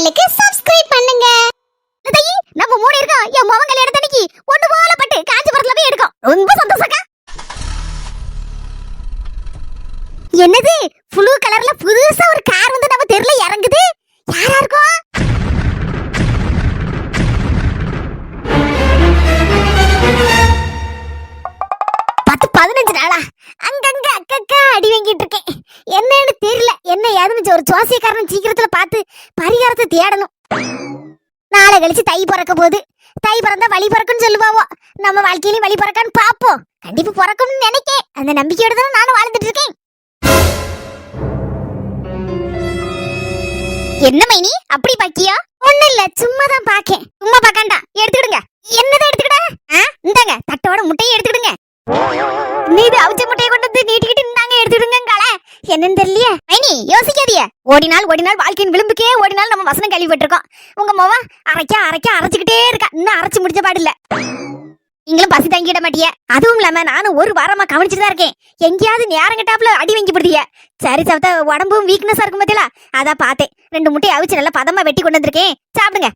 சேனலுக்கு சப்ஸ்கிரைப் பண்ணுங்க. நம்ம மூணு இருக்கோம். என் மகன் கல்யாணத்தன்னைக்கு ஒண்ணு போல பட்டு காஞ்சிபுரத்துல போய் எடுக்கும். ரொம்ப சந்தோஷக்கா. என்னது ப்ளூ கலர்ல புதுசா ஒரு கார் வந்து நம்ம தெருல இறங்குது. யாரா இருக்கும்? பத்து 15 நாளா அங்கங்க அக்கா அடி வாங்கிட்டு இருக்கேன். என்னன்னு தெரியல. என்ன ஏதுன்னு ஒரு ஜோசியக்காரன் சீக்கிரத்துல பார்த்து பரிகாரத்தை தேடணும். நாளை கழிச்சு தை பிறக்க போகுது. தை பிறந்தா வழி பிறக்குன்னு சொல்லுவாவோ. நம்ம வாழ்க்கையிலும் வழி பிறக்கான்னு பாப்போம். கண்டிப்பா பிறக்கும்னு நினைக்கேன். அந்த நம்பிக்கையோட தான் நானும் வாழ்ந்துட்டு இருக்கேன். என்ன மைனி அப்படி பாக்கியா? ஒண்ணு இல்ல, சும்மா தான் பாக்கேன். சும்மா பாக்காண்டா, எடுத்துக்கிடுங்க. என்னதான் எடுத்துக்கிட? இந்தாங்க தட்டோட முட்டையை எடுத்துக்கிடுங்க. நீது அவிச்ச முட்டையை கொண்டு வந்து நீட்டிக்கிட்டு இந்தாங்க எடுத்துக்கிடுங்கங்கள. என்னன்னு தெரியலையே. மைனி யோசிக்காதீங்க. ஓடினால் வாழ்க்கையின் விளிம்புக்கே ஓடினால் நம்ம வசனம் கேள்விப்பட்டிருக்கோம். உங்க மோவா அரைச்சுக்கிட்டே இருக்கா. இன்னும் அரைச்சு முடிச்ச பாடு இல்ல. நீங்களும் பசி தங்கிட மாட்டிய. அதுவும் இல்லாம நானும் ஒரு வாரமா கவனிச்சுட்டு தான் இருக்கேன். எங்கேயாவது நேரம் கட்டாப்புல அடி வாங்கி போடுதிய. சரி சாப்பிட்டா உடம்பும் வீக்னஸா இருக்கும் பத்தியா. அதான் பார்த்தேன். 2 முட்டையை அவிச்சு நல்லா பதமா வெட்டி கொண்டு வந்திருக்கேன். சாப்பிடுங்க.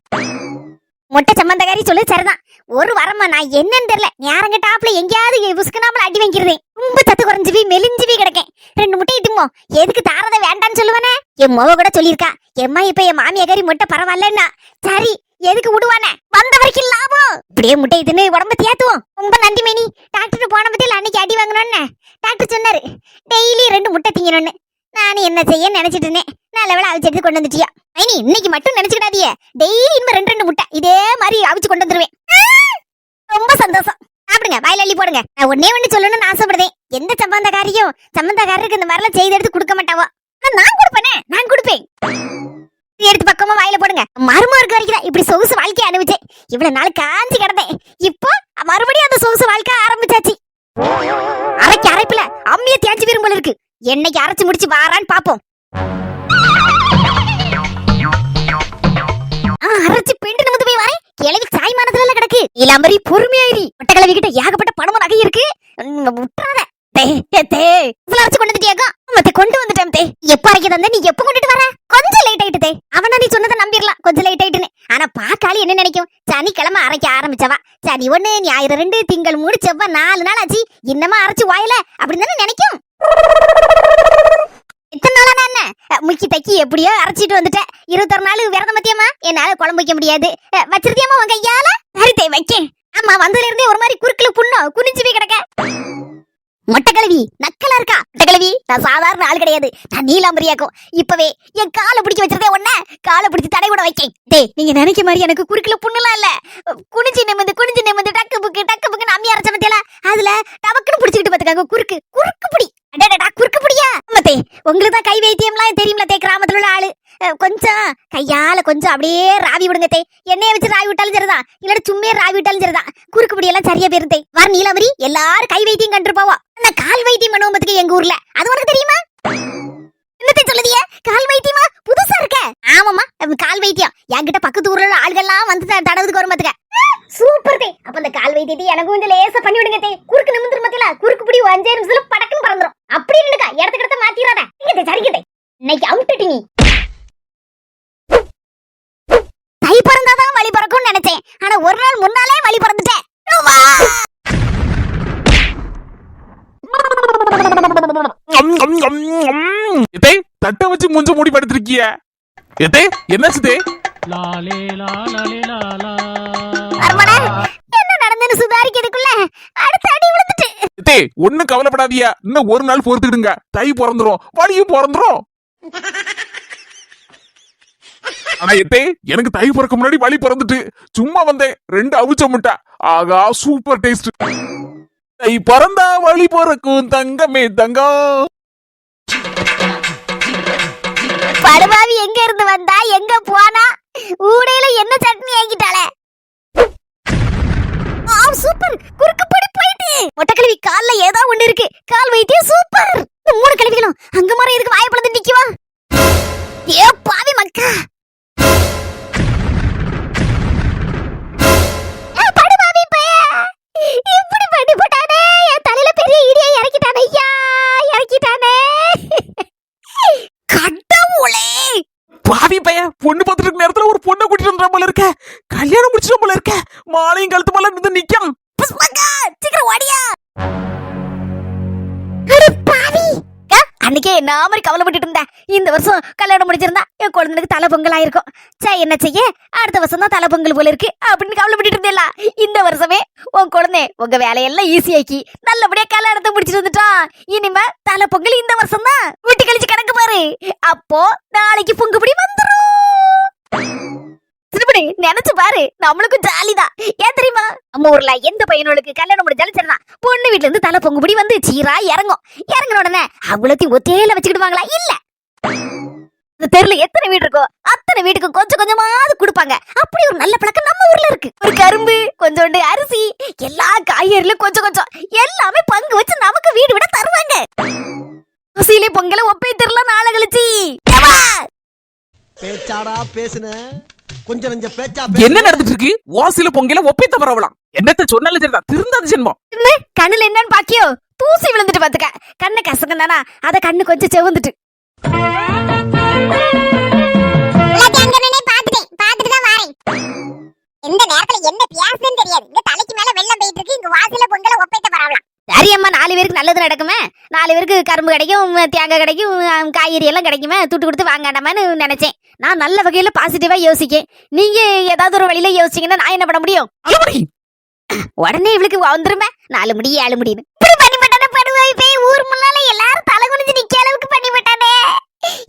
மொட்டை சம்பந்தக்காரி சொல்லு சரிதான். ஒரு வாரமா நான் என்னன்னு தெரியல. நேரம் கட்டாப்புல எங்கேயாவது புசுக்குனாமல அடி வாங்கிருந்தேன். ரொம்ப சத்து குறைஞ்சுவி மெலிஞ்சுவி கிடக்கேன். 2 முட்டை இட்டுமோ எதுக்கு தாரத வேண்டான்னு சொல்லுவானே. என் மோவ கூட சொல்லியிருக்கா. எம்மா இப்ப என் மாமியாரி முட்டை பரவாயில்லன்னா சரி எதுக்கு விடுவானே. வந்த வரைக்கும் லாபம். இப்படியே முட்டை தின்னு உடம்ப தேத்துவோம். ரொம்ப நன்றி மேனி. டாக்டர் போன பத்தியில அன்னைக்கு அடி வாங்கணும்னு டாக்டர் சொன்னாரு. டெய்லி 2 முட்டை திங்கணும்னு. நானும் என்ன செய்ய நினைச்சிட்டு இருந்தேன். நல்ல வேலை அவிச்சு எடுத்து கொண்டு வந்துட்டியா. மைனி இன்னைக்கு மட்டும் நினைச்சுக்கிடாதீங்க. டெய்லி இன்னும் 2 முட்டை இதே மாதிரி அவிச்சு கொண்டு வந்துருவேன். ரொம்ப சந்தோஷம். சாப்பிடுங்க, வாயில அள்ளி போடுங்க. நான் ஒன்னே ஒண்ணு சொல்லணும்னு ஆசைப்படுறேன். எந்த சம்பந்தக்காரருக்கு இந்த மாதிரிலாம் செய்து எடுத்து கொடுக்க மாட்டாவோ. நான் கொடுப்பேனே, நான் கொடுப்பேன். எடுத்து பக்கமா வாயில போடுங்க. மருமருக்கு வரைக்கும் இப்படி சொகுசு வாழ்க்கையை அனுபவிச்சேன். இவ்வளவு நாள் காஞ்சி கிடந்தேன். இப்போ மறுபடியும் அந்த சொகுசு வாழ்க்கை ஆரம்பிச்சாச்சு. அரைப்புல அம்மிய தேய்ச்சி விரும்பல இருக்கு. என்னைக்கு அரைச்சு முடிச்சு வாரான்னு பாப்போம். அரைச்சு பெண்டு நிமிந்து போய் வரேன். கிளவி சாய்மானதுல கிடக்கு. இளம்பரி பொறுமையாயிரி. ஒட்டக்கிழவி கிட்ட ஏகப்பட்ட பணமும் நகை இருக்கு. விட்டுறாத. கொண்டு வந்துட்டேன். எப்ப அரைக்க தந்த நீ எப்ப கொண்டுட்டு வர? கொஞ்சம் லேட் ஆயிட்டு. அவனா நீ சொன்னதை நம்பிடலாம். கொஞ்சம் லேட் ஆயிட்டுன்னு. ஆனா பாக்காளி என்ன நினைக்கும்? சனிக்கிழமை அரைக்க ஆரம்பிச்சவா. சனி 1 ஞாயிறு 2 திங்கள் 3 செவ்வாய் 4 நாள் ஆச்சு. இன்னமா அரைச்சு வாயில அப்படின்னு தானே நினைக்கும். இத்தனை நாளா நான் என்ன முக்கி தக்கி எப்படியோ அரைச்சிட்டு வந்துட்டேன். 21 நாள் விரதம் மத்தியமா என்னால குழம்பு வைக்க முடியாது. வச்சிருத்தியமா உங்க கையால ஹரித்தை வைக்க. ஆமா வந்ததுல இருந்தே ஒரு மாதிரி குறுக்குல புண்ணும் குனிஞ்சு போய் கிடக்க. மொட்டைக்கிழவி நக்கலா இருக்கா. மொட்டைக்கிழவி நான் சாதாரண ஆள் கிடையாது. நான் நீலாம்பரியாக்கும். இப்பவே என் காலை பிடிக்க வச்சிருந்தே உன்ன காலை பிடிச்சி தடை கூட வைக்கேன். நீங்க நினைக்க மாதிரி எனக்கு குறுக்குல புண்ணுலாம் இல்ல. குனிஞ்சு நிமிந்து டக்கு புக்கு அம்மி அரைச்ச மத்தியல அதுல டபக்குன்னு பிடிச்சிக்கிட்டு பாத்துக்காங்க. குறுக்கு பிடி. அடடா குறுக்கு பிடியா. மத்தே உங்களுக்கு தான் கை வைத்தியம்லாம் தெரியும்ல. கிராமத்துல உள்ள ஆளு. கொஞ்சம் கையால கொஞ்சம் அப்படியே ராவி விடுங்க. எண்ணெயை வச்சு ராவி விட்டாலும் சரிதான். இல்ல சும்மே ராவி விட்டாலும் சரிதான். குறுக்கு பிடி எல்லாம் சரியா போயிருந்தே. வர நீலாம்பரி எல்லாரும் கை வைத்தியம் கண்டிருப்பாவோ. அந்த கால் வைத்தியம் பண்ணுவதுக்கு எங்க ஊர்ல அது உனக்கு தெரியுமா? என்னத்தை சொல்லுதிய? கால் வைத்தியமா புதுசா இருக்க? ஆமாமா கால் வைத்தியம். என்கிட்ட பக்கத்து ஊர்ல ஆள்கள்லாம் வந்து தடவுதுக்கு வரும் பாத்துக்க. சூப்பர். அப்ப அந்த கால் வைத்தியத்தை எனக்கு கொஞ்சம் லேசா பண்ணி விடுங்க. குறுக்கு நிமிந்து மத்தியில குறுக்கு பிடி 5 நிமிஷத்துல படக்குன்னு பறந்துரும். அப்படி நின்னுக்கா இடத்துக்கிட்ட மாத்திராத. சரிக்கிட்டே இன்னைக்கு அவுட்டுட்டி. நீ தை பிறந்தாதான் வழி பிறக்கும்னு நினைச்சேன். ஆனா ஒரு நாள் முன்னாலே வழி பிறந்துட்டேன். தட்ட வச்சு முஞ்ச மூடி படுத்திருக்கிய. என்னாச்சு? என்ன நடந்ததுன்னு சுதாரிக்கிறதுக்குள்ள அடுத்த அடி விழுந்துட்டு. ஒண்ணு கவலைப்படாதியா. இன்னும் ஒரு நாள் பொறுத்துக்கிடுங்க. தை பிறந்துரும், வழியும் பிறந்துரும். ஆனா எனக்கு தை பிறக்க முன்னாடி வழி பிறந்துட்டு சும்மா வந்தேன். 2 அவிச்ச முட்டை. ஆகா சூப்பர் டேஸ்ட். தை பிறந்தா வழி பிறக்கும் தங்கமே தங்கம். படுபாவி எங்க இருந்து வந்தா எங்க போனா? ஊடையில என்ன சட்னி ஆகிட்டாளே. சூப்பர் குறுக்கு படி போயிட்டு. மொட்டைக்கிழவி கால்ல ஏதோ ஒண்ணு இருக்கு. கால் வைத்தியம் சூப்பர். 3 கிழவிகளும் அங்க மரம் எதுக்கு வாயை பிளந்து நிக்குவா? ஏ பாவி மக்கா. படுபாவி பைய இப்படி பண்ணி போட்டானே. என் தலையில பெரிய இடியை இறக்கிட்டானே. ஐயா இறக்கிட்டானே. பாவி பைய பொண்ணு பார்த்துட்டு நேரத்துல கல்யாணம் முடிச்சிட்டோம் போல இருக்க. மாலையும் கழுத்து மேல இருந்து நிக்கும். புஷ்பக்கா சீக்கிரம் ஓடியா. அட பாவி, அன்னைக்கே நான் மாதிரி கவலைப்பட்டு இருந்தேன். இந்த வருஷம் கல்யாணம் முடிச்சிருந்தா என் குழந்தைக்கு தலை பொங்கல் ஆயிருக்கும். சே, என்ன செய்ய, அடுத்த வருஷம் தான் தலை பொங்கல் போல இருக்கு அப்படின்னு கவலைப்பட்டு இருந்தேல. இந்த வருஷமே உன் குழந்தை உங்க வேலையெல்லாம் ஈஸியாக்கி நல்லபடியா கல்யாணத்தை முடிச்சிட்டு வந்துட்டா. இனிமே தலை பொங்கல் இந்த வருஷம் தான். வீட்டு கழிச்சு கணக்கு பாரு. அப்போ நாளைக்கு பொங்குபடி வந்துரும். திருப்படி நினைச்சு பாரு, நம்மளுக்கும் ஜாலிதான். ஏன் தெரியுமா, நம்ம ஊர்ல எந்த பையனுக்கு கல்யாணம் முடிஞ்சாலும் சரிதான், பொண்ணு வீட்டுல இருந்து தலை பொங்குபடி வந்து சீரா இறங்கும். இறங்கின உடனே அவ்வளோத்தையும் ஒத்தையில வச்சுக்கிடுவாங்களா? இல்ல, இந்த தெருல எத்தனை வீடு இருக்கோ அத்தனை வீட்டுக்கு கொஞ்சம் கொஞ்சமாவது கொடுப்பாங்க. அப்படி ஒரு நல்ல பழக்கம் நம்ம ஊர்ல இருக்கு. ஒரு கரும்பு, கொஞ்சோண்டு அரிசி, எல்லா காய்கறிலும் கொஞ்சம் கொஞ்சம் எல்லாமே பங்கு வச்சு நமக்கு வீடு விட தருவாங்க. அரிசியிலே பொங்கல ஒப்பை தெருல நாளை கழிச்சு பேச்சாடா பேசுன கொஞ்சம் நெஞ்ச பேச்சா என்ன நடந்துட்டு இருக்கு? வாசில பொங்கல ஒப்பை தவறவலாம். என்னத்த சொன்னாலும் சரிதான், திருந்தாது ஜென்மம். கண்ணுல என்னன்னு பாக்கியோ, தூசி விழுந்துட்டு பாத்துக்க. கண்ணு கசங்கனானா அத கண்ணு கொஞ்சம் செவந்துட்டு. இந்த நேரத்துல என்ன பியாசுன்னு தெரியாது. இங்க தலைக்கு மேல வெள்ளம் போயிட்டு இருக்கு. இங்க வாசல பொங்கல ஒப்பைத்த பரவலாம். சரியம்மா, 4 பேருக்கு நல்லது நடக்குமே. 4 பேருக்கு கரும்பு கிடைக்கும், தேங்காய் கிடைக்கும், காய்கறி எல்லாம் கிடைக்குமே. துட்டு கொடுத்து வாங்காண்டாமான்னு நினைச்சேன். நான் நல்ல வகையில பாசிட்டிவா யோசிக்கேன். நீங்க ஏதாவது ஒரு வழியில யோசிச்சீங்கன்னா நான் என்ன பண்ண முடியும்? உடனே இவளுக்கு வந்துருமே 4 முடி 7 முடின்னு. இப்படி பண்ணி மாட்டானே படுவாய் போய் ஊர் முன்னால எல்லாரும் தலை குனிஞ்சு நிக்க அளவுக்கு பண்ணி மாட்டானே.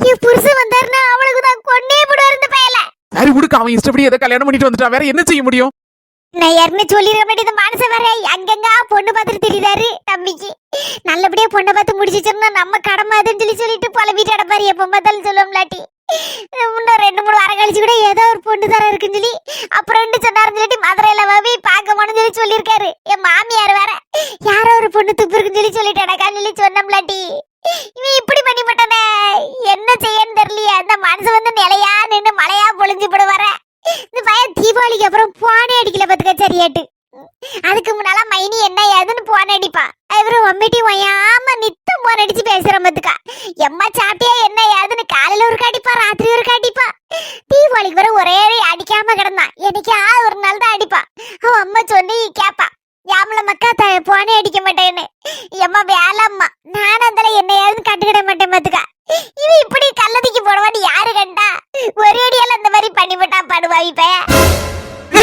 என் புருஷன் வந்தாருன்னா அவளுக்கு தான் கொண்டே போடுவாரு இந்த பயல. சரி விடுக்க, அவன் இஷ்டப்படி எதை கல்யாணம் பண்ணிட்டு வந்துட்டா, வேற என்ன செய்ய முடியும்? நான் யாருன்னு சொல்லிட வேண்டியது மனசு வர அங்கங்க பொண்ணு பார்த்துட்டு தெரியுதாரு தம்பிக்கு. நல்லபடியா பொண்ணை பார்த்து முடிச்சிச்சோம்னா நம்ம கடமை அதுன்னு சொல்லிட்டு பல வீட்டு அடப்பாரு எப்ப பார்த்தாலும் சொல்லுவோம்லாட்டி. இன்னும் 2-3 வாரம் கழிச்சு கூட ஏதோ ஒரு பொண்ணு தர இருக்குன்னு சொல்லி அப்புறம் சொன்னாருன்னு சொல்லிட்டு மதுரையில வாவி பார்க்கணும்னு சொல்லியிருக்காரு. என் மாமியார் வேற யாரோ ஒரு பொண்ணு துப்பு இருக்குன்னு சொல்லிட்டேடாக்கான்னு சொல்லி சொன்னோம்லாட்டி. இவன் இப்படி பண்ணி போட்டானே, என்ன செய்யன்னு தெரியலையே. அந்த மனசு வந்து நிலையா நின்று மழையா பொழிஞ்சு போடுவார. இந்த பையன் தீபாவளிக்கு அப்புறம் போனே அடிக்கல பத்துக்க சரியாட்டு. அதுக்கு முன்னால மைனி என்ன ஏதுன்னு போன் அடிப்பா. இவரும் ஒம்பிட்டி ஒய்யாம நித்தம் போன் அடிச்சு பேசுற பத்துக்கா. எம்மா சாப்பிட்டியா என்ன ஏதுன்னு காலையில ஒரு அடிப்பா, ராத்திரி ஒரு அடிப்பா. தீபாவளிக்கு வர ஒரே அடிக்காம கிடந்தான். என்னைக்கா ஒரு நாள் தான் அடிப்பா. அவன் அம்மா சொல்லி கேப்பா, யாமல மக்கா போனே அடிக்க மாட்டேன்னு. எம்மா வேலைம்மா, நானும் அதில் என்ன ஏதுன்னு கண்டுக்கிட மாட்டேன் பத்துக்கா. இது இப்படி கள்ளதிக்கு போடுவான்னு யாரு கண்டா? ஒரே அடியால இந்த மாதிரி பண்ணிவிட்டா படுவாய் பைய. நீ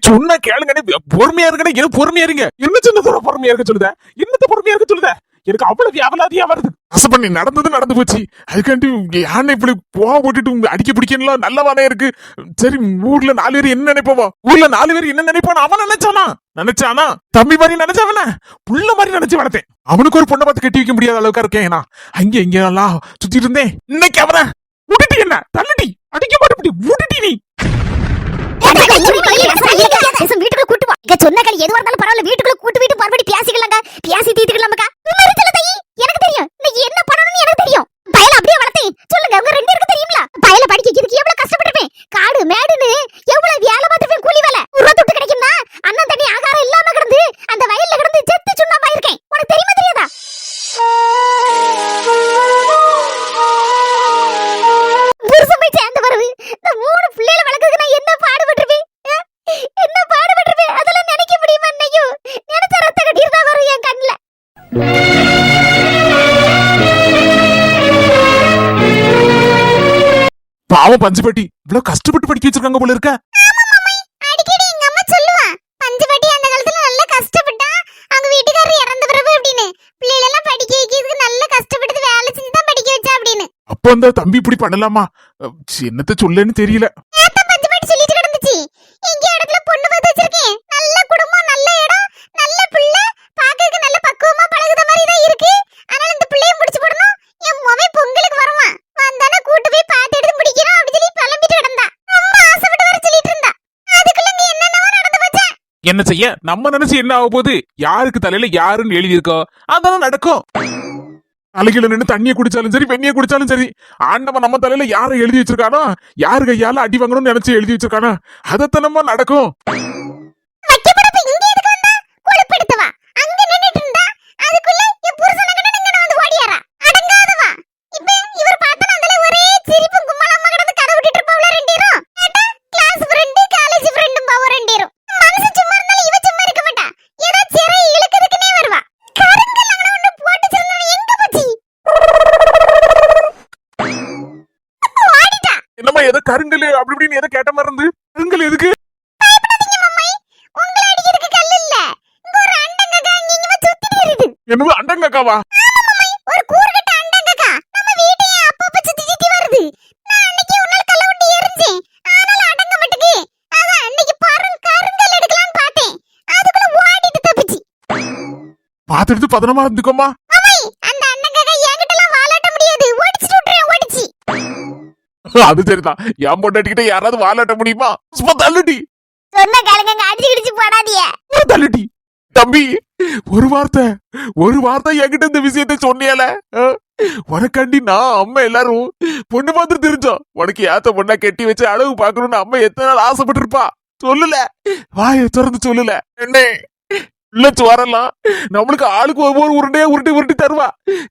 சொன்ன கேளுங்க, பொறுமையா இருங்க. என்ன பொறுமையா இருங்க? என்ன சின்னதோட பொறுமையா இருக்க சொல்லுத? என்னத்த பொறுமையா இருக்க சொல்லுத? எனக்கு அவ்வளவு வியாபலாதியா வருது. பண்ணி நடந்தது நடந்து போச்சு. அதுக்காண்டி யானை இப்படி போக போட்டுட்டு அடிக்க பிடிக்கலாம் நல்லவானே இருக்கு. சரி, ஊர்ல 4 பேர் என்ன நினைப்போவா? ஊர்ல 4 பேர் என்ன நினைப்பான்? அவன் நினைச்சானா தம்பி மாதிரி நினைச்சவன புள்ள மாதிரி நினைச்சு வளர்த்தேன். அவனுக்கு ஒரு பொண்ணை பார்த்து கட்டி வைக்க முடியாத அளவுக்கு இருக்கேன். நான் அங்க இங்க எல்லாம் சுத்திட்டு இருந்தேன். இன்னைக்கு அவனை விட்டுட்டி, என்ன தள்ளிட்டி அடிக்க மாட்டேன் விட்டுட்டி. நீ வீட்டுக்குள்ள கூட்டு வா. சொன்ன களி எதுவா இருந்தாலும் பரவாயில்ல, வீட்டுக்குள்ள கூட்டு வீட்டு மறுபடி பேசிக்கலாங்க. பேசி தீத்துக்கலாமக்கா. எனக்கு தெரியும் இன்னைக்கு என்ன பண்ணணும்னு எனக்கு தெரியும். பயல அப்படியே வளர்த்தேன். சொல்லுங்க, உங்க 2 பேருக்கு தெரியுங்களா? பயல படிக்க வைக்கிறதுக்கு எவ்வளவு கஷ்டப்பட்டிருப்பேன். காடு மேடுன்னு எவ்வளவு வேலை பார்த்துருப்பேன். கூலி வேலை ஒரு துட்டு கிடைக்கும்னா அண்ணன் தண்ணி ஆகாரம் இல்லாம கிடந்து அந்த வயல்ல கிடந்து செத்து சுண்ணாம்பா இருக்கேன். உனக்கு தெரியுமா தெரியாதா? புருஷன் போய் சேர்ந்து வருது. இந்த 3 பிள்ளைகளை வளர்க்கறதுக்கு நான் என்ன பாடுபட்டிருப்பேன். அதெல்லாம் நினைக்க முடியுமா? இன்னைக்கும் நினைச்ச ரத்த கட்டிட்டு தான் வரும் என் கண்ணுல. பாவம் பஞ்சுபட்டி இவ்வளவு கஷ்டப்பட்டு படிக்க வச்சிருக்காங்க போல இருக்க. அடிக்கடி எங்க அம்மா சொல்லுவா, பஞ்சுபட்டி அந்த காலத்துல நல்லா கஷ்டப்பட்டா அவங்க வீட்டுக்காரர் இறந்த பிறகு அப்படின்னு. பிள்ளைகள் எல்லாம் படிக்க வைக்கிறதுக்கு நல்லா கஷ்டப்பட்டு வேலை செஞ்சு தான் படிக்க வச்சா அப்படின்னு. அப்ப அந்த தம்பி இப்படி பண்ணலாமா? என்னத்த சொல்லன்னு தெரியல. பஞ்சுபட்டி சொல்லிட்டு கிடந்துச்சு, எங்க இடத்துல பொண்ணு பார்த்து வச்சிருக்கேன். நல்ல குடும்பம், நல்ல இடம், நல்ல பிள்ளை, பாக்கிறதுக்கு நல்ல பக்குவமா பழகுற மாதிரி தான் இருக்கு. அதனால இந்த பிள்ளைய முடிச்சு போடணும். என் மொபை பொங்கலுக்கு வருவான், வந்தானே கூட்டு போய் பார்த்து எடுத்து முடிக்கிறோம் அப்படி சொல்லி பழம்பிட்டு கிடந்தா. ரொம்ப ஆசைப்பட்டு வர சொல்லிட்டு இருந்தா. அதுக்குள்ள நீ என்னென்னவோ நடந்து போச்சா? என்ன செய்ய, நம்ம நினைச்சு என்ன ஆக போகுது? யாருக்கு தலையில யாருன்னு எழுதி இருக்கோ அதான் நடக்கும். தலையில நின்று தண்ணியை குடிச்சாலும் சரி, வெண்ணியை குடிச்சாலும் சரி, ஆண்டவன் நம்ம தலையில யாரை எழுதி வச்சிருக்கானோ, யாரு கையால அடி வாங்கணும்னு நினைச்சு எழுதி வச்சிருக்கானோ அதத்தான் நம்ம நடக்கும். அப்படின்னு எதை கேட்ட மாதிரி இருந்து கருங்கல் எதுக்கு? பயப்படாதீங்க மம்மை, உங்களை அடிக்கிறதுக்கு கல் இல்ல, இங்க ஒரு அண்டங்கக்கா இங்கேயுமா சுத்திட்டு வருது. என்னது அண்டங்கக்காவா? ஆமா மம்மை, ஒரு கூறுகட்ட அண்டங்கக்கா நம்ம வீட்டையே அப்பப்ப சுத்தி சுத்தி வருது. நான் அன்னைக்கு உன்னால கல்ல விட்டு எரிஞ்சேன், ஆனாலும் அடங்க மாட்டேங்குது. அதான் அன்னைக்கு கருங்கல் எடுக்கலாம்னு பார்த்தேன், அதுக்குள்ள ஓடிட்டு தப்பிச்சு. பாத்துட்டு பதனமா இருந்துக்கோமா. மம்மை, அந்த அண்டங்கக்கா என்கிட்டலாம் வாலாட்ட முடியாது, ஓடிச்சிட்டு விட்டுறேன், ஓடிச்சு. அது சரிதான், என் பொண்டாட்டிக்கிட்ட யாராவது வாலாட்ட முடியுமா? சும்மா தள்ளுடி சொன்ன கேளுங்க, அடிச்சு கிடிச்சு போடாதீங்க. தள்ளுடி. தம்பி, ஒரு வார்த்தை என்கிட்ட இந்த விஷயத்த சொன்னியால, உனக்காண்டி நான் அம்மா எல்லாரும் பொண்ணு பார்த்து தெரிஞ்சோம். உனக்கு ஏத்த பொண்ணா கெட்டி வச்சு அளவு பாக்கணும்னு அம்மா எத்தனை நாள் ஆசைப்பட்டு இருப்பா. சொல்லல, வாயை திறந்து சொல்லல. என்ன இல்ல வரலாம், நம்மளுக்கு ஆளுக்கு ஒவ்வொரு உருண்டையா உருட்டி தருவா.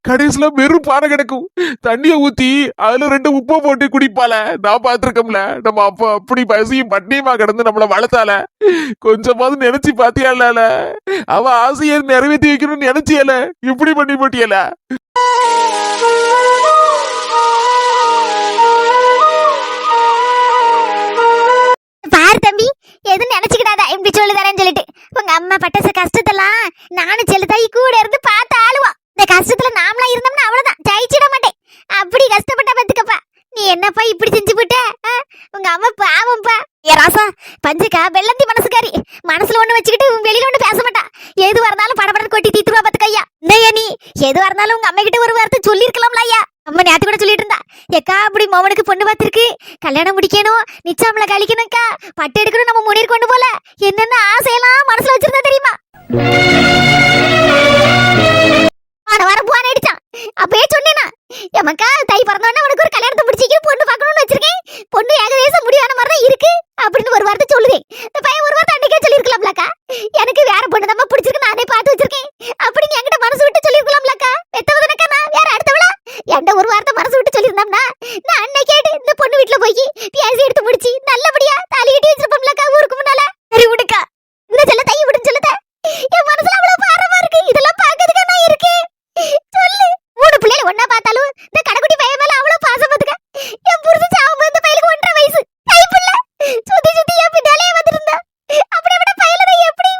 கடைசியில வெறும் பானை கிடக்கும், தண்ணிய ஊத்தி அதுல 2 உப்பை போட்டு குடிப்பால. நான் பாத்துருக்கோம்ல, நம்ம அப்பா அப்படி பசியும் பட்டினியுமா கிடந்து நம்மள வளர்த்தால. கொஞ்சமாவது நினைச்சு பாத்தியால, அவ ஆசையை நிறைவேற்றி வைக்கணும்னு நினைச்சியல, இப்படி பண்ணி போட்டியல. பாரு தம்பி, எதுவும் நினைச்சுக்கிடாதா இப்படி சொல்லி தரேன்னு சொல்லிட்டு. உங்க அம்மா பட்ட கஷ்டத்தெல்லாம் நானும் செல்லுதாயி கூட இருந்து பார்த்து ஆளுவோம். இந்த கஷ்டத்துல நாமளா இருந்தோம்னா அவ்வளவுதான், ஜெயிச்சிட மாட்டேன். அப்படி கஷ்டப்பட்ட பத்துக்கப்பா. நீ என்னப்பா இப்படி செஞ்சு போட்ட? உங்க அம்மா பாவம்ப்பா. ஏ ராசா, பஞ்சுக்கா வெள்ளந்தி மனசுக்காரி, மனசுல ஒண்ணு வச்சுக்கிட்டு வெளியில ஒண்ணு பேச மாட்டா. எதுவா இருந்தாலும் படபடன்னு கொட்டி தீத்துருவா பத்துக்கையா. இல்லையா நீ எதுவா இருந்தாலும் உங்க அம்மா கிட்ட ஒரு வார்த்தை சொல்லி இருக்கலாம்ல ஐயா. அம்மா நேத்து கூட சொல்லிட்டு இருந்தா, எக்கா அப்படி மவனுக்கு பொண்ணு பார்த்திருக்கு, கல்யாணம் முடிக்கணும், நிச்சாமல கழிக்கணும்க்கா, பட்டு எடுக்கணும், நம்ம முன்னேறி கொண்டு போல என்னென்ன ஆசையெல்லாம் மனசுல வச்சிருந்தா தெரியுமா? வர போன அடிச்சான். அப்பயே சொன்னேனா, எமக்கா தை பிறந்தோடனே உனக்கு ஒரு கல்யாணத்தை முடிச்சிக்க பொண்ணு பார்க்கணும்னு வச்சிருக்கேன், பொண்ணு ஏகதேசம் முடிவான மாதிரி தான் இருக்கு அப்படின்னு ஒரு வார்த்தை சொல்லுதேன். இந்த பையன் ஒரு வார்த்தை அன்னைக்கே சொல்லிருக்கலாம்லக்கா, எனக்கு வேற பொண்ணு தான் பிடிச்சிருக்கு, நானே பார்த்து வச்சிருக்கேன் அப்படின்னு என்கிட்ட மனசு விட்டு சொல்லிருக்கலாம்லக்கா. பெத்தவதனக்கா நான் வேற அடுத்தவளா? என்கிட்ட ஒரு வார்த்தை மனசு விட்டு சொல்லியிருந்தோம்னா நான் அன்னைக்கே இந்த பொண்ணு வீட்டுல போய் பேசி எடுத்து முடிச்சு நல்லபடியா தாலி கட்டி வச்சிருப்போம்லக்கா ஊருக்கு முன்னால. சரி விடுக்கா, இந்த சொல்ல தை விடுன்னு சொல்லுத. என் மனசுல அவ்வளவு பாரமா இருக்கு, இதெல்லாம் பாக்கிறதுக்கா நான் இருக்கேன். சொல்லு, 3 பிள்ளைகள் ஒன்னா பார்த்தாலும் இந்த கடைக்குட்டி பையன் மேல அவ்வளவு பாசம் பாத்துக்க. என் புருஷன் சாவும்போது இந்த பையலுக்கு 1.5 வயசு கை பிள்ளை சுத்தி சுத்தி என் பின்னாலே வந்துருந்தா. அப்படி விட பையல எப்படி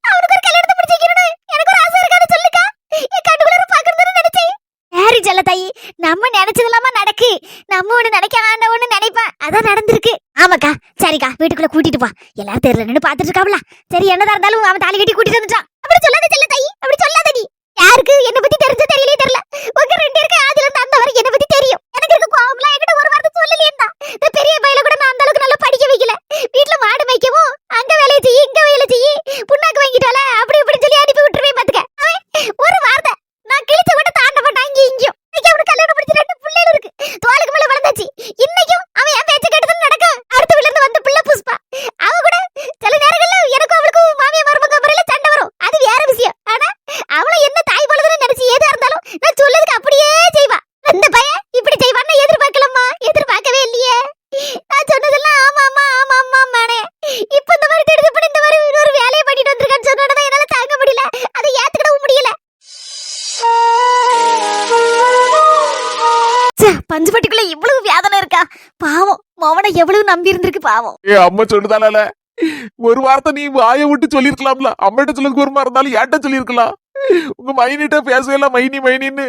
அவனுக்கு ஒரு கல்யாணத்தை முடிச்சு வைக்கணும்னு எனக்கு ஒரு ஆசை இருக்காது. சொல்லுக்கா, என் கண்ணுக்குள்ள பாக்குறதுன்னு நினைச்சேன். யாரு செல்ல தாயி, நம்ம நினைச்சதெல்லாமா நடக்கு, நம்ம ஒண்ணு நினைக்க ஆண்ட ஒண்ணு நினைப்பா, அதான் நடந்திருக்கு. ஆமாக்கா, சரிக்கா, வீட்டுக்குள்ள கூட்டிட்டு போ. எல்லாரும் தெரியல நின்று பாத்துட்டு இருக்காப்ல. சரி, என்னதா இருந்தாலும் அவன் தாலி கட்டி கூட்டிட்டு வந்துட்டான். அப்படி சொல்லாத செல்ல தாயி, அப்படி சொல்லாத நீ. யாருக்கு என்ன பத்தி தெரிஞ்ச தெரியலே தெரியல, உங்க 2 பேருக்கு ஆதில இருந்து அந்த வரை என்ன பத்தி தெரியும். எனக்கு இருக்க கோவம்ல என்கிட்ட ஒரு வார்த்தை சொல்லலையேண்டா. இந்த பெரிய பையல கூட நான் அந்த அளவுக்கு நல்லா படிக்க வைக்கல. வீட்டுல மாடு மேய்க்கவும் அங்க வேலையை செய்ய இங்க வேலை செய்ய புண்ணாக்கு வாங்கிட்டால அப்படி இப்படி சொல்லி அனுப்பி விட்டுருவேன் பாத்துக்க. ஒரு வார்த்தை நான் கிழிச்ச கூட தாண்ட மாட்டான். இங்கேயும் அவனுக்கு கல்யாணம் முடிச்சு 2 பிள்ளைகள் இருக்கு, தோளுக்கு மேல வளர்ந்தாச்சு. இன்னைக்கும் அவன் என் பேச்ச கேட்டு நடக்க. அடுத்த வீட்டுல இருந்து வந்த பிள்ளை புஷ்பா, அவ கூட சில நேரங்கள்ல எனக்கும் அவளுக்கும் மாமியா மருமக முறையில சண்டை வரும், அது வேற விஷயம். ஆனா அவளை என்ன தாய் போலதுன்னு நினைச்சு எதா இருந்தாலும் நான் சொல்லதுக்கு அப்படியே செய்வா. அந்த பையன் இப்படி செய்வான்னு எதிர்பார்க்கலம்மா, எதிர்பார்க்கவே இல்லையே. நான் சொன்னதெல்லாம் ஆமா ஆமா ஆமா ஆமா மானே. இப்ப இந்த மாதிரி தெரிஞ்சு பண்ணி இந்த மாதிரி ஒரு வேலையை பண்ணிட்டு வந்திருக்கான்னு சொன்னோட என்னால தாங்க முடியல, அதை ஏத்துக்கிடவும் முடியல. பஞ்சுப்பட்டிக்குள்ள இவ்வளவு வேதனை இருக்கா? பாவம், மவனை எவ்வளவு நம்பி இருந்திருக்கு பாவம். ஏ அம்மா சொல்லுதால, ஒரு வார்த்தை நீ வாயை விட்டு சொல்லிருக்கலாம்ல. அம்மிட்ட சொல்லுக்கு ஒரு மாதிரி இருந்தாலும் ஏட்ட சொல்லிருக்கலாம். உங்க மைனிட்ட பேசலாம், மைனின்னு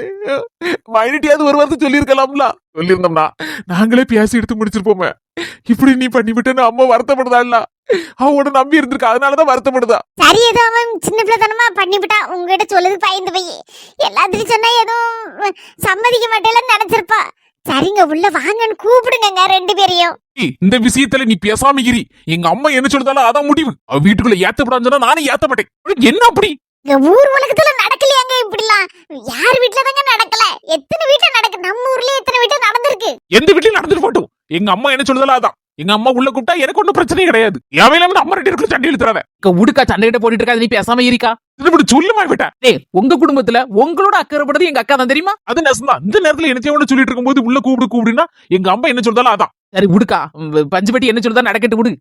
மைனிட்டியாவது ஒரு வார்த்தை சொல்லிருக்கலாம்ல. சொல்லியிருந்தோம்னா நாங்களே பேசி எடுத்து முடிச்சிருப்போமே. இப்படி நீ பண்ணிவிட்டேன்னு அம்மா வருத்தப்படுதாள்ல, அவனோட நம்பி இருந்திருக்கா, அதனாலதான் வருத்தப்படுதா. சரி, ஏதோ அவன் சின்ன பிள்ளைத்தனமா பண்ணிவிட்டா, உங்ககிட்ட சொல்லுது பயந்து போய் எல்லாத்திலும் சொன்னா எதுவும் சம்மதிக்க மாட்டேன்னு நினைச்சிருப்பா. சரிங்க, உள்ள வாங்கன்னு கூப்பிடுங்க 2 பேரையும். இந்த விஷயத்துல நீ பேசாம இரு. எங்க அம்மா என்ன சொல்லுதாலும் அதான் முடிவு. அவ வீட்டுக்குள்ள ஏத்தப்படான்னு சொன்னா நானே ஏத்த மாட்டேன். என்ன அப்படி இந்த ஊர் உலகத்துல நடக்கலையாங்க இப்படிலாம்? யார் வீட்டுல தாங்க நடக்கல? எத்தனை வீட்டுல நடக்கு? நம்ம ஊர்லயே எத்தனை வீட்டுல நடந்திருக்கு. எந்த வீட்லயும் நடந்துட்டு போட்டும். எங்க அம்மா என்ன சொல்லுதாலும் அதான். எங்க அம்மா உள்ள கூப்பிட்டா எனக்கு ஒன்னும் பிரச்சனையே கிடையாது. எவையில அம்மா 2 பேருக்கு சண்டை இழுத்துறாத. உடுக்கா சண்டை கிட்ட போட்டுட்டு இருக்காது, நீ பேசாம இருக்கா? சொல்லுமா விட்டா. உங்க குடும்பத்துல உங்களோட அக்கறைப்படுறது எங்க அக்கா தான் தெரியுமா? அது நெசந்தான். இந்த நேரத்துல என்ன சொல்லிட்டு இருக்கும்போது உள்ள கூப்பிடுனா எங்க அம்மா என்ன சொல்றாலும் அதான். சரி உடுக்கா, பஞ்சுபட்டி என்ன சொல்றதா நடக்கட்டு விடு.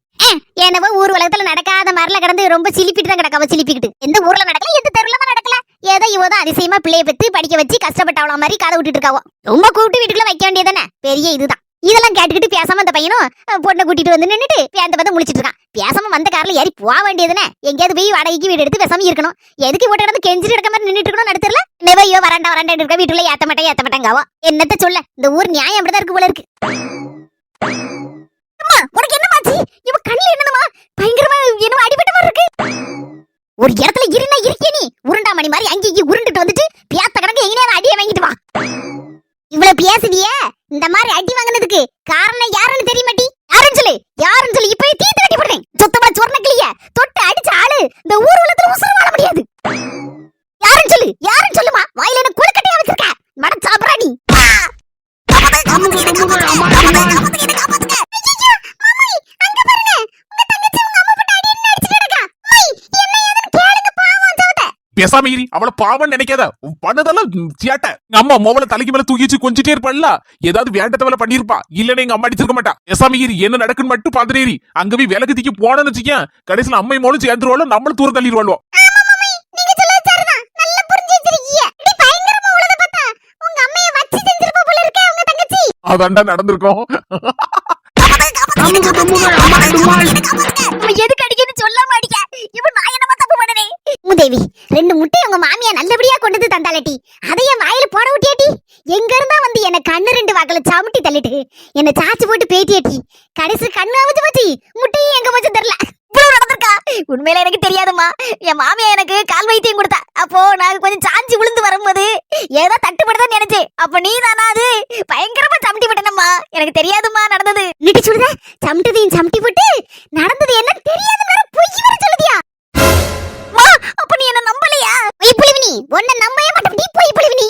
என்னவோ ஊர் உலகத்துல நடக்காத மாதிரில கிடந்து ரொம்ப சிலிப்பிட்டு தான் கிடக்காம சிலிப்பிக்கிட்டு. எந்த ஊர்ல நடக்கல, எந்த தெருல தான் நடக்கல. ஏதோ இவதான் அதிசயமா பிள்ளைய பெத்து படிக்க வச்சு கஷ்டப்பட்டவள மாதிரி கதை விட்டுட்டு இருக்காவோ. ரொம்ப கூப்பிட்டு வீட்டுக்குள்ள வைக்க வேண்டியதானே, பெரிய இதுதான். இதெல்லாம் கேட்டுக்கிட்டு பேசாம அந்த பையனும் பொண்ணை கூட்டிட்டு வந்து நின்னுட்டு பேந்த பார்த்து முழிச்சிட்டு இருக்கான். பேசாம வந்த கார்ல ஏறி போக வேண்டியதுனே. எங்கேயாவது போய் வாடகைக்கு வீடு எடுத்து பேசாம இருக்கணும். எதுக்கு வீட்டு கிடந்து கெஞ்சிட்டு இருக்க மாதிரி நின்னுட்டு இருக்கணும் நடத்தல. நெவையோ வராண்டா இருக்க வீட்டுல ஏத்த மாட்டேங்காவோ. என்னத்த சொல்ல, இந்த ஊர் நியாயம் அப்படிதான் இருக்கு போல இருக்கு. அம்மா, உனக்கு என்னமாச்சு? இவ கண்ணுல என்னமா பயங்கரமா என்னமோ அடிபட்ட மாதிரி இருக்கு. ஒரு இடத்துல இருனா இருக்கே நீ. உருண்டா மணி மாதிரி அங்கேயும் உருண்டுட்டு வந்துட்டு பியாத்த கணக்கு எங்கேயாவது அடியை வாங்கிட்டு வா. இவ்வளவு பேசுவியே, இந்த மாதிரி அடி வாங்கினதுக்கு காரணம் யாருன்னு தெரிய மாட்டி? யாருன்னு சொல்லி இப்ப தீத்து கட்டி போடுறேன். சுத்தமா சொர்ணக்கிளிய தொட்டு அடிச்ச ஆளு இந்த ஊர் உலகத்துல உசுறு வாழ முடியாது. யாருன்னு சொல்லுமா? வாயில என்ன குளக்கட்டையா வச்சிருக்க? மட சாப்பிடாடி. பேசாம இரு, அவளை பாவம் நினைக்காத. பண்ணதெல்லாம் சேட்டை. எங்க அம்மா மோவல தலைக்கு மேல தூக்கிச்சு கொஞ்சிட்டே இருப்பாள்ல, ஏதாவது வேண்டத வேலை பண்ணிருப்பா. இல்லன்னு எங்க அம்மா அடிச்சிருக்க மாட்டா. பேசாம இரு, என்ன நடக்குன்னு மட்டும் பாத்துட்டே. அங்க போய் விலகு தூக்கி போனன்னு வச்சுக்க, கடைசியில அம்மை மோளும் சேர்ந்துருவாளோ, நம்மளும் தூரம் தள்ளிடுவாளோ. அதாண்டா நடந்திருக்கோம். எதுக்கு அடிக்கன்னு சொல்லாம அடிக்க. இவன் நான் என்னமா தப்பு பண்ணனே? மூதேவி, 2 முட்டை உங்க மாமியா நல்லபடியா கொண்டு வந்து தந்தாலட்டி, அதைய வாயில போட விட்டியாட்டி. எங்க இருந்தா வந்து என்ன கண்ணு 2 வாக்கல சாமிட்டி தள்ளிட்டு என்ன சாச்சு போட்டு பேட்டியாட்டி. கடைசி கண்ணு அவுச்சு போச்சு, முட்டையும் எங்க போச்சு தெரியல. இவ்வளவு நடந்திருக்கா? உண்மையில எனக்கு தெரியாதுமா. என் மாமியா எனக்கு கால் வைத்தியம் கொடுத்தா. அப்போ நான் கொஞ்சம் சாஞ்சி விழுந்து வரும்போது ஏதோ தட்டுப்படுதான் நினைச்சேன். அப்ப நீ தானா அது? பயங்கரமா சமட்டி விட்டனம்மா. எனக்கு தெரியாதுமா நடந்தது. நிட்டு சொல்லுத, சமட்டதையும் சமட்டி போட்டு நடந்தது என்ன தெரியாது வேற பொய் வேற சொல்லுதியா? மா, அப்ப நீ என்ன நம்பலையா? பொய் புலிவினி, உன்னை நம்பவே மாட்டேன். நீ பொய் புலிவினி.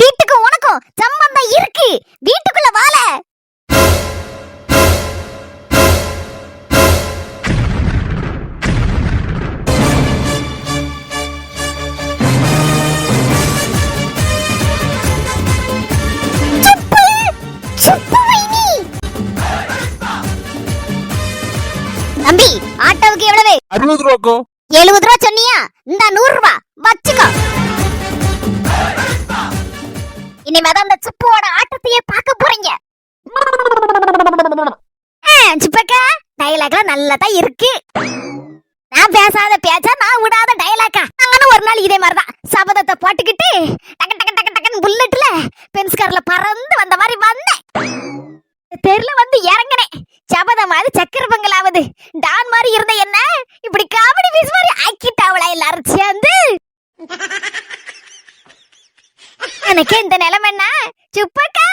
வீட்டுக்கு உனக்கும் சம்பந்தம் இருக்கு. வீட்டுக்குள்ள வாழ. தம்பி, ஆட்டோவுக்கு எவ்வளவு? 60 ரூபாக்கோ. 70 ரூபா சொன்னியா? இந்த 100 ரூபா வச்சுக்கோ. இனிமேதான் அந்த சுப்புவோட ஆட்டத்தையே பார்க்க போறீங்க. சுப்பக்கா, டயலாக்லாம் நல்லதான் இருக்கு. நான் பேசாத பேச்சா, நான் விடாத டயலாக்கா. நானும் ஒரு நாள் இதே மாதிரிதான் சபதத்தை போட்டுக்கிட்டு டக்கு டக்கு டக்கு டக்குன்னு புல்லட்ல பென்ஸ்கார்ல பறந்து வந்த மாதிரி வந்தேன். தெருல வந்து இறங்கினேன். சபதமாவது சக்கர பொங்கலாவது டான் மாதிரி இருந்த என்ன இப்படி காமெடி பீஸ் மாதிரி ஆக்கிட்டாவளா எல்லாரும் சேர்ந்து. எனக்கு இந்த நிலைமை என்ன? சுப்பக்கா,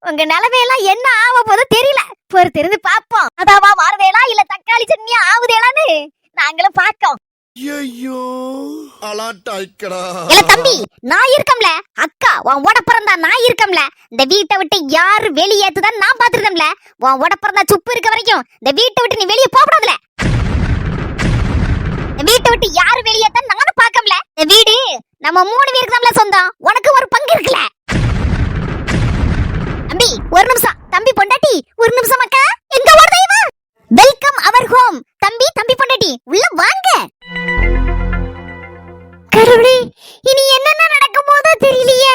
உங்க நிலைமையெல்லாம் என்ன ஆக போதோ தெரியல. பொறுத்திருந்து பாப்போம். அதாவா மாறுதேலா இல்ல தக்காளி சட்னியா ஆகுதேலான்னு நாங்களும் பாக்கோம். ஐயோ, அலாட்டாய்க்கடா. இல்ல தம்பி, நான் இருக்கம்ல. அக்கா, உன் ஓட பிறந்தா நான் இருக்கம்ல. இந்த வீட்டை விட்டு யாரு வெளியேத்துதான் நான் பாத்துருக்கேன்ல. உன் ஓட பிறந்தா சுப்பு இருக்க வரைக்கும் இந்த வீட்டை விட்டு நீ வெளியே போகக்கூடாதுல. இந்த வீட்டை விட்டு யாரு வெளியேத்தான் நானும் பாக்கம்ல. இந்த வீடு நம்ம 3 பேருக்கு தான் சொந்தம். உனக்கு ஒரு பங்கு இருக்குல்ல. தம்பி, ஒரு நிமிஷம். தம்பி பொண்டாட்டி, ஒரு நிமிஷம். அக்கா, எங்க ஓடுதேவா? வெல்கம் அவர் ஹோம். தம்பி பொண்டாட்டி, உள்ள வாங்க. கடவுளே, இனி என்னென்ன நடக்கும் போதோ தெரியலையே.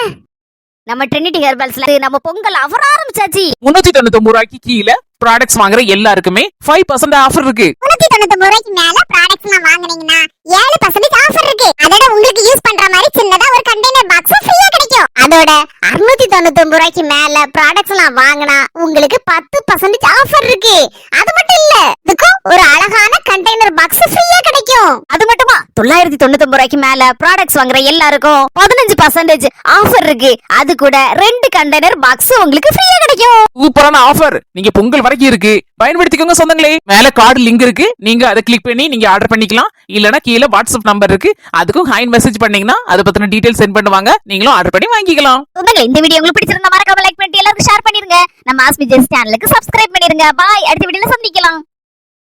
நம்ம ட்ரினிட்டி ஹெர்பல்ஸ்ல நம்ம பொங்கல் ஆஃபர் ஆரம்பிச்சாச்சு. 399 ரூபாய்க்கு கீழே ப்ராடக்ட்ஸ் வாங்குற எல்லாருக்குமே 5% ஆஃபர் இருக்கு. 399 ரூபாய்க்கு மேல ப்ராடக்ட்ஸ் வாங்குனீங்கன்னா 7% ஆஃபர் இருக்கு. அதோட உங்களுக்கு யூஸ் பண்ற மாதிரி சின்னதா ஒரு கண்டெய்னர் பாக்ஸ் ஃப்ரீயா கிடைக்கும். அதோட 699 ரூபாய்க்கு மேல ப்ராடக்ட்ஸ் வாங்குனா உங்களுக்கு 10% ஆஃபர் இருக்கு. அது மட்டும் இல்ல, இதுக்கு ஒரு அழகான கண்டெய்னர் பாக்ஸ் ஃப்ரீயா கிடைக்கும். அது மட்டுமா, 999 ரூபாய்க்கு மேல ப்ராடக்ட்ஸ் வாங்குற எல்லாருக்கும் 15% ஆஃபர் இருக்கு. அது கூட 2 கண்டெய்னர் பாக்ஸ் உங்களுக்கு ஃப்ரீயா கிடைக்கும். சூப்பரான ஆஃபர். நீங்க பொங்கல் வரைக்கும் இருக்கு, பயன்படுத்திக்கோங்க சொந்தங்களே. மேல கார்டு லிங்க் இருக்கு, நீங்க அதை கிளிக் பண்ணி நீங்க ஆர்டர் பண்ணிக்கலாம். இல்லனா கீழே வாட்ஸ்அப் நம்பர் இருக்கு, அதுக்கும் ஹாய் மெசேஜ் பண்ணீங்கன்னா அதை பத்தின டீடைல்ஸ் சென்ட் பண்ணுவாங்க. நீங்களும் ஆர்டர் பண்ணி வாங்கிக்கலாம். சொந்தங்களே, இந்த வீடியோ உங்களுக்கு பிடிச்சிருந்தா மறக்காம லைக் பண்ணிட்டு எல்லாருக்கும் ஷேர் பண்ணிருங்க. நம்ம ஆஸ்மி ஜெஸ் சேனலுக்கு சப்ஸ்கிரைப் பண்ணிருங்க. பாய், அடுத்த வீடியோல சந்திக்கலாம்.